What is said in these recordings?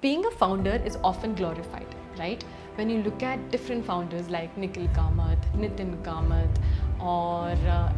Being a founder is often glorified, right? When you look at different founders like Nikhil Kamath, Nitin Kamath, or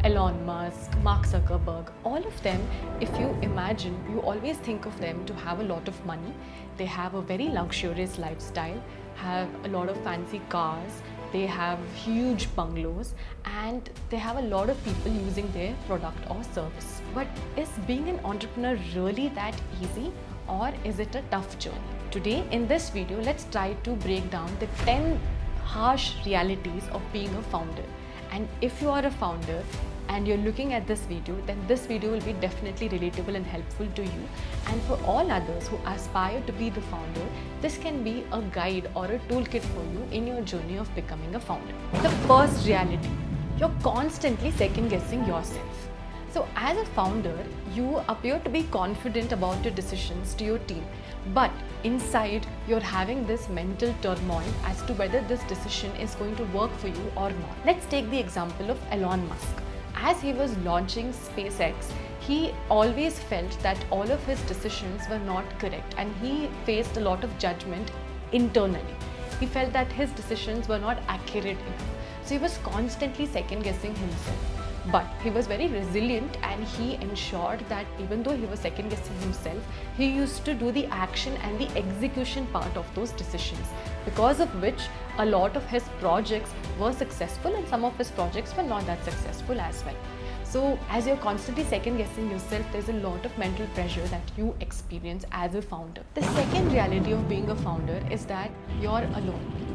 Elon Musk, Mark Zuckerberg, all of them, if you imagine, you always think of them to have a lot of money. They have a very luxurious lifestyle, have a lot of fancy cars, they have huge bungalows, and they have a lot of people using their product or service. But is being an entrepreneur really that easy? Or is it a tough journey? Today in this video, let's try to break down the 10 harsh realities of being a founder. And if you are a founder and you're looking at this video, then this video will be definitely relatable and helpful to you. And for all others who aspire to be the founder, this can be a guide or a toolkit for you in your journey of becoming a founder. The first reality, you're constantly second guessing yourself. So as a founder, you appear to be confident about your decisions to your team, but inside you're having this mental turmoil as to whether this decision is going to work for you or not. Let's take the example of Elon Musk. As he was launching SpaceX, he always felt that all of his decisions were not correct, and he faced a lot of judgment internally. He felt that his decisions were not accurate enough. So he was constantly second guessing himself. But he was very resilient, and he ensured that even though he was second guessing himself, he used to do the action and the execution part of those decisions, because of which a lot of his projects were successful and some of his projects were not that successful as well. So as you're constantly second guessing yourself, there's a lot of mental pressure that you experience as a founder. The second reality of being a founder is that you're alone.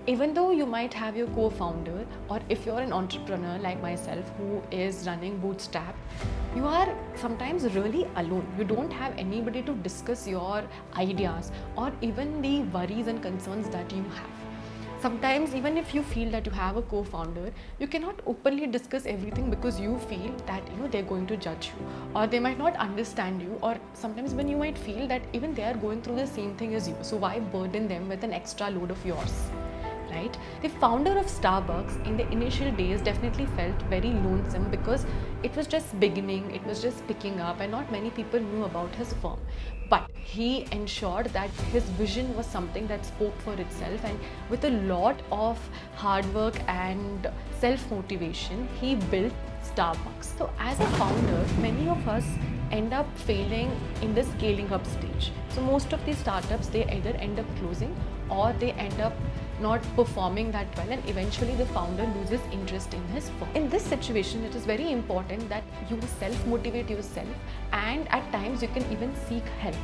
Even though you might have your co-founder, or if you're an entrepreneur like myself who is running Bootstrap, you are sometimes really alone. You don't have anybody to discuss your ideas or even the worries and concerns that you have. Sometimes even if you feel that you have a co-founder, you cannot openly discuss everything because you feel that they're going to judge you, or they might not understand you, or sometimes when you might feel that even they are going through the same thing as you, so why burden them with an extra load of yours? Right? The founder of Starbucks in the initial days definitely felt very lonesome because it was just beginning, it was just picking up, and not many people knew about his firm. But he ensured that his vision was something that spoke for itself, and with a lot of hard work and self-motivation, he built Starbucks. So as a founder, many of us end up failing in the scaling up stage. So most of these startups, they either end up closing or they end up not performing that well, and eventually the founder loses interest in his firm. In this situation, it is very important that you self-motivate yourself, and at times you can even seek help.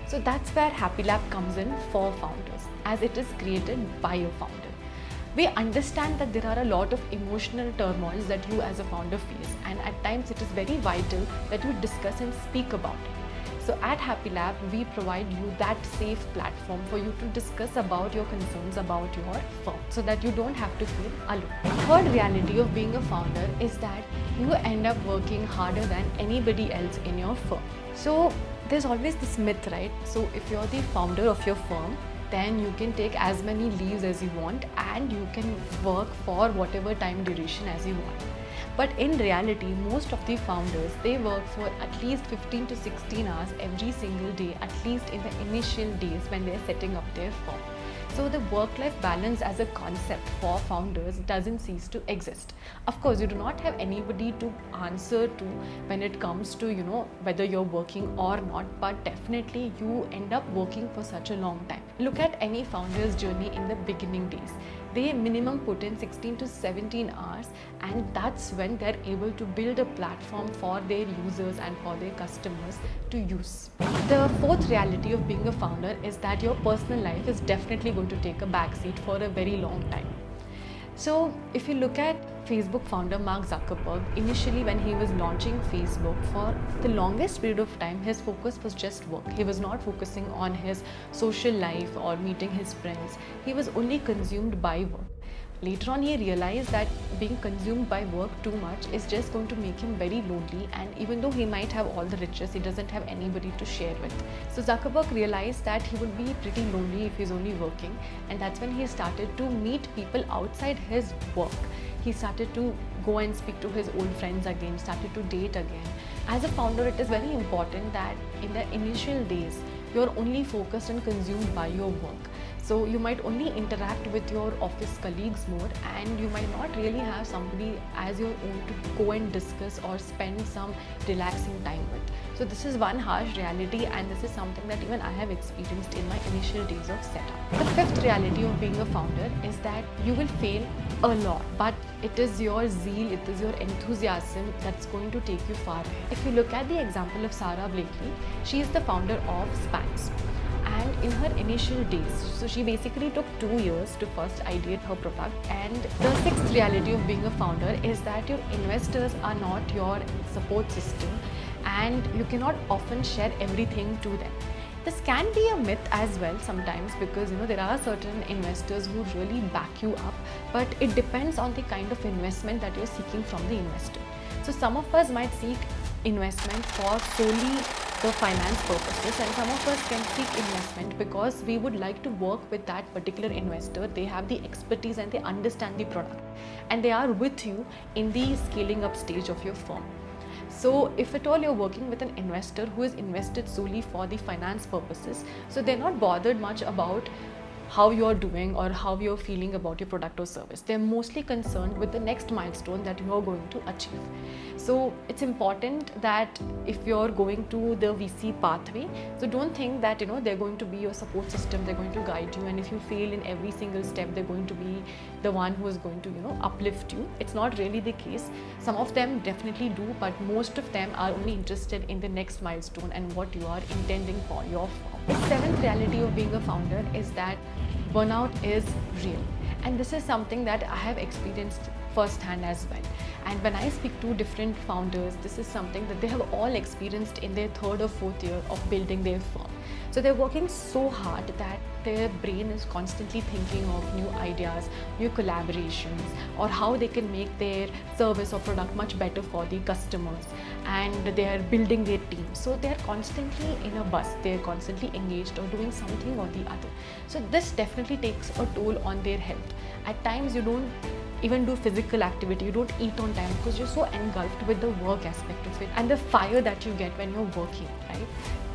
So that's where Happy Lab comes in for founders, as it is created by a founder. We understand that there are a lot of emotional turmoils that you as a founder face, and at times it is very vital that you discuss and speak about it. So at Happy Lab, we provide you that safe platform for you to discuss about your concerns about your firm, so that you don't have to feel alone. The third reality of being a founder is that you end up working harder than anybody else in your firm. So there's always this myth, right? So if you're the founder of your firm, then you can take as many leaves as you want, and you can work for whatever time duration as you want. But in reality, most of the founders, they work for at least 15 to 16 hours every single day, at least in the initial days when they're setting up their firm. So the work-life balance as a concept for founders doesn't cease to exist. Of course, you do not have anybody to answer to when it comes to, whether you're working or not, but definitely you end up working for such a long time. Look at any founder's journey in the beginning days. They minimum put in 16 to 17 hours, and that's when they're able to build a platform for their users and for their customers to use. The fourth reality of being a founder is that your personal life is definitely going to take a backseat for a very long time. So if you look at Facebook founder Mark Zuckerberg, initially when he was launching Facebook, for the longest period of time, his focus was just work. He was not focusing on his social life or meeting his friends. He was only consumed by work. Later on, he realized that being consumed by work too much is just going to make him very lonely, and even though he might have all the riches, he doesn't have anybody to share with. So Zuckerberg realized that he would be pretty lonely if he's only working, and that's when he started to meet people outside his work. He started to go and speak to his old friends again, started to date again. As a founder, it is very important that in the initial days, you're only focused and consumed by your work. So you might only interact with your office colleagues more, and you might not really have somebody as your own to go and discuss or spend some relaxing time with. So this is one harsh reality, and this is something that even I have experienced in my initial days of setup. The fifth reality of being a founder is that you will fail a lot, but it is your zeal, it is your enthusiasm that's going to take you far ahead. If you look at the example of Sara Blakely, she is the founder of Spanx. And in her initial days, so she basically took 2 years to first ideate her product. And the sixth reality of being a founder is that your investors are not your support system, and you cannot often share everything to them. This can be a myth as well sometimes, because there are certain investors who really back you up, but it depends on the kind of investment that you're seeking from the investor. So some of us might seek investment for solely the finance purposes, and some of us can seek investment because we would like to work with that particular investor. They have the expertise and they understand the product, and they are with you in the scaling up stage of your firm. So if at all you're working with an investor who is invested solely for the finance purposes, so they're not bothered much about how you're doing or how you're feeling about your product or service. They're mostly concerned with the next milestone that you're going to achieve. So it's important that if you're going to the VC pathway, so don't think that they're going to be your support system, they're going to guide you, and if you fail in every single step, they're going to be the one who is going to uplift you. It's not really the case. Some of them definitely do, but most of them are only interested in the next milestone and what you are intending for your firm. The seventh reality of being a founder is that burnout is real, and this is something that I have experienced firsthand as well. And when I speak to different founders, this is something that they have all experienced in their 3rd or 4th year of building their firm. So they're working so hard that their brain is constantly thinking of new ideas, new collaborations, or how they can make their service or product much better for the customers, and they are building their team. So they are constantly in a bus, they are constantly engaged or doing something or the other. So this definitely takes a toll on their health. At times you don't even do physical activity, you don't eat on time because you're so engulfed with the work aspect of it and the fire that you get when you're working, right?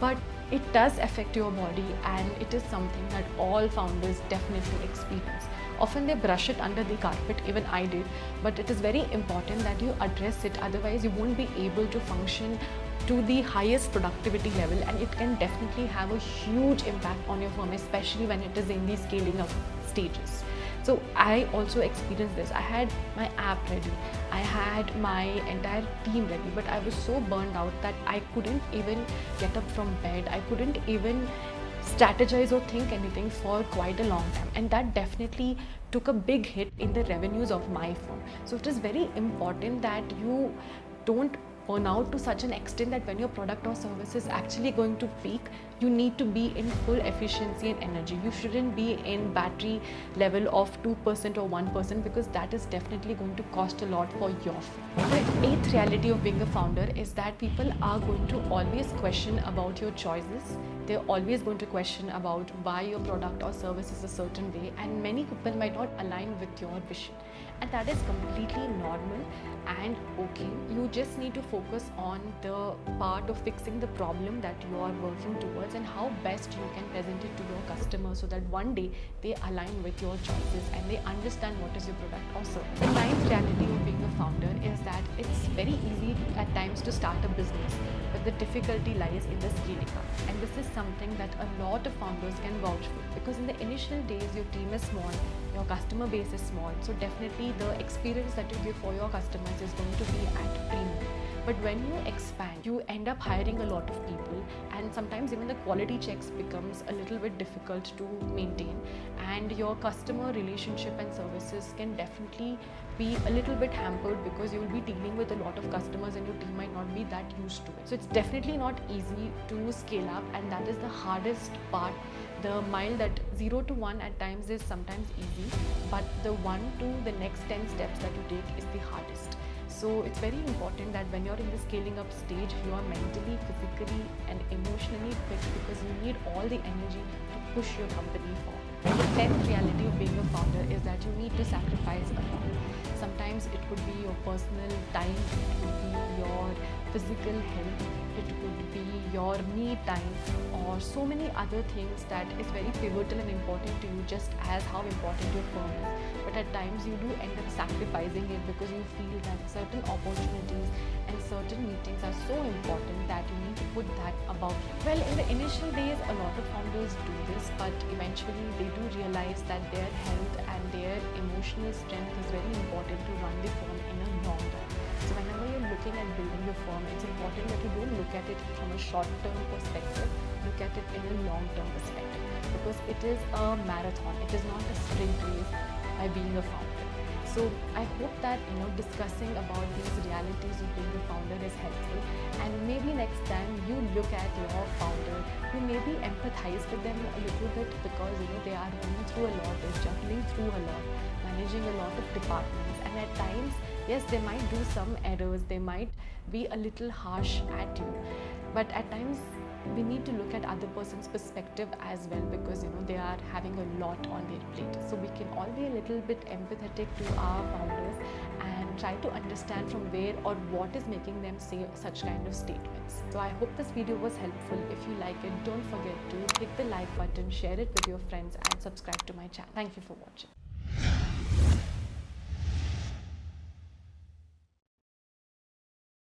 But it does affect your body, and it is something that all founders definitely experience. Often they brush it under the carpet, even I did, but it is very important that you address it, otherwise you won't be able to function to the highest productivity level, and it can definitely have a huge impact on your firm, especially when it is in the scaling up stages. So I also experienced this. I had my app ready, I had my entire team ready, but I was so burned out that I couldn't even get up from bed. I couldn't even strategize or think anything for quite a long time, and that definitely took a big hit in the revenues of my firm. So it is very important that you don't burn out to such an extent that when your product or service is actually going to peak, you need to be in full efficiency and energy. You shouldn't be in battery level of 2% or 1%, because that is definitely going to cost a lot for your firm. The eighth reality of being a founder is that people are going to always question about your choices. They're always going to question about why your product or service is a certain way, and many people might not align with your vision. And that is completely normal and okay. You just need to focus on the part of fixing the problem that you are working towards and how best you can present it to your customers, so that one day they align with your choices and they understand what is your product or service. The ninth reality of being a founder is that it's very easy at times to start a business, but the difficulty lies in the scaling up. And this is something that a lot of founders can vouch for, because in the initial days your team is small, your customer base is small, so definitely the experience that you give for your customers is going to be at premium. But when you expand, you end up hiring a lot of people, and sometimes even the quality checks becomes a little bit difficult to maintain, and your customer relationship and services can definitely be a little bit hampered, because you will be dealing with a lot of customers and your team might not be that used to it. So it's definitely not easy to scale up, and that is the hardest part. The mile that 0 to 1 at times is sometimes easy, but the 1 to the next 10 steps that you take is the hardest. So it's very important that when you're in the scaling up stage, you are mentally, physically and emotionally fit, because you need all the energy to push your company forward. The 10th reality of being a founder is that you need to sacrifice a lot. Sometimes it could be your personal time, it could be your physical health, it could be your me time, or so many other things that is very pivotal and important to you, just as how important your firm is. But at times you do end up sacrificing it because you feel that certain opportunities and certain meetings are so important that you need to put that above you. Well, in the initial days, a lot of founders do this, but eventually they do realize that their health and their emotional strength is very important to run the firm in a long run. So whenever you're looking at building your firm, it's important that you don't look at it from a short-term perspective, look at it in a long-term perspective, because it is a marathon, it is not a sprint race by being a founder. So I hope that discussing about these realities of being a founder is helpful, and maybe next time you look at your founder, you maybe empathize with them a little bit, because they are going through a lot, they're juggling through a lot, managing a lot of departments, and at times, yes, they might do some errors, they might be a little harsh at you, but at times we need to look at other person's perspective as well, because they are having a lot on their plate. So we can all be a little bit empathetic to our founders and try to understand from where or what is making them say such kind of statements. So I hope this video was helpful. If you like it, don't forget to click the like button, share it with your friends, and subscribe to my channel. Thank you for watching.